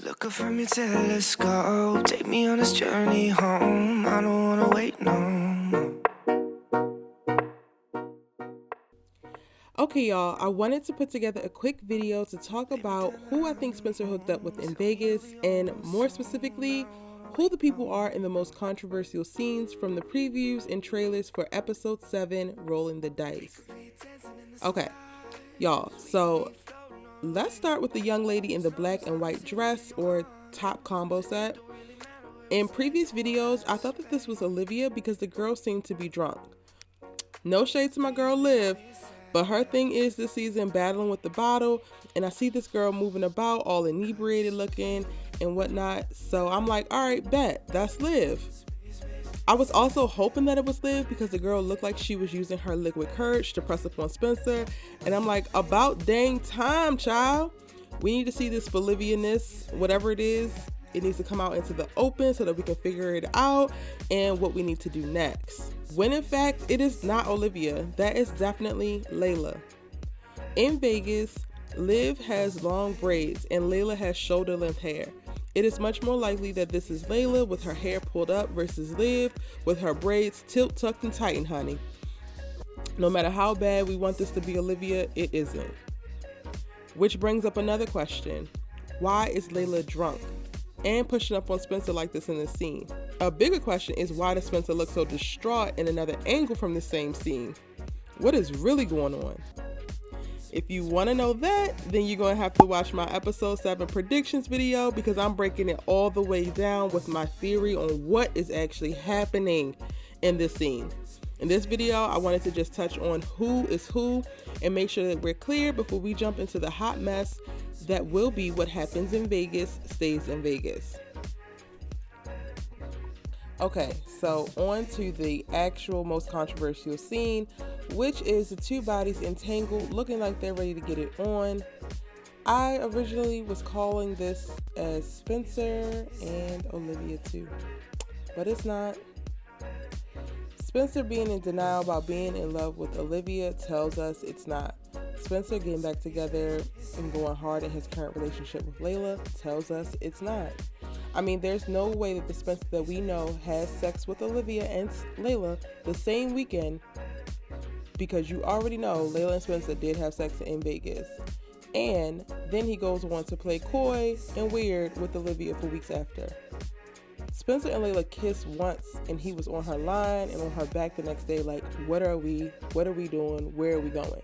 Look up from your telescope, take me on this journey home. I don't wanna wait no more. Okay, y'all, I wanted to put together a quick video to talk about who I think Spencer hooked up with in Vegas, and more specifically, who the people are in the most controversial scenes from the previews and trailers for episode 7, Rolling the Dice. Okay, y'all, so let's start with the young lady in the black and white dress or top combo set. In previous videos, I thought that this was Olivia because the girl seemed to be drunk. No shade to my girl Liv, but her thing is this season battling with the bottle, and I see this girl moving about all inebriated looking and whatnot, so I'm like, all right, bet, that's Liv. I was also hoping that it was Liv because the girl looked like she was using her liquid courage to press upon Spencer, and I'm like, about dang time, child. We need to see this Bolivianness, whatever it is. It needs to come out into the open so that we can figure it out and what we need to do next. When in fact, it is not Olivia. That is definitely Layla. In Vegas, Liv has long braids and Layla has shoulder length hair. It is much more likely that this is Layla with her hair pulled up versus Liv with her braids tilt, tucked, and tightened, honey. No matter how bad we want this to be Olivia, it isn't. Which brings up another question. Why is Layla drunk and pushing up on Spencer like this in the scene? A bigger question is, why does Spencer look so distraught in another angle from the same scene? What is really going on? If you want to know that, then you're going to have to watch my episode 7 predictions video because I'm breaking it all the way down with my theory on what is actually happening in this scene. In this video, I wanted to just touch on who is who and make sure that we're clear before we jump into the hot mess that will be what happens in Vegas stays in Vegas. Okay, so on to the actual most controversial scene, which is the two bodies entangled looking like they're ready to get it on. I originally was calling this as Spencer and Olivia too, but it's not. Spencer being in denial about being in love with Olivia tells us it's not. Spencer getting back together and going hard in his current relationship with Layla tells us it's not. I mean, there's no way that the Spencer that we know has sex with Olivia and Layla the same weekend, because you already know Layla and Spencer did have sex in Vegas. And then he goes on to play coy and weird with Olivia for weeks after. Spencer and Layla kissed once and he was on her line and on her back the next day like, what are we doing, where are we going?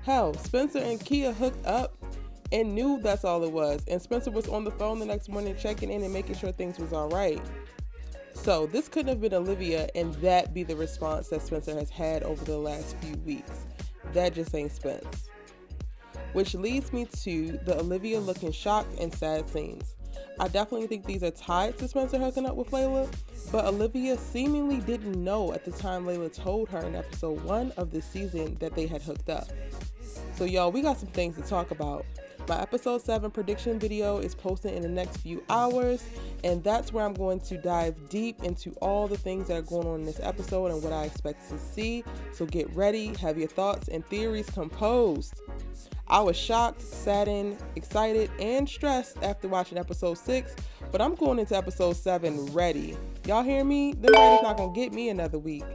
Hell, Spencer and Kia hooked up and knew that's all it was, and Spencer was on the phone the next morning checking in and making sure things was all right. So this couldn't have been Olivia and that be the response that Spencer has had over the last few weeks. That just ain't Spence. Which leads me to the Olivia looking shocked and sad scenes. I definitely think these are tied to Spencer hooking up with Layla, but Olivia seemingly didn't know at the time Layla told her in episode 1 of this season that they had hooked up. So y'all, we got some things to talk about. My episode 7 prediction video is posted in the next few hours, and that's where I'm going to dive deep into all the things that are going on in this episode and what I expect to see. So get ready, have your thoughts and theories composed. I was shocked, saddened, excited, and stressed after watching episode 6, but I'm going into episode 7 ready. Y'all hear me? Them body's not gonna get me another week.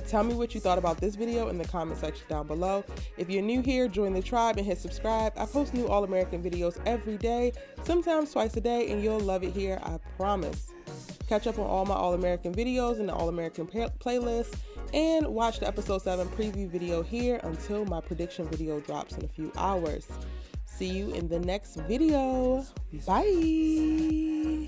Tell me what you thought about this video in the comment section down below. If you're new here, join the tribe and hit subscribe. I post new All-American videos every day, sometimes twice a day, and you'll love it here, I promise. Catch up on all my All-American videos in the All-American playlist, and watch the episode 7 preview video here until my prediction video drops in a few hours. See you in the next video. Bye!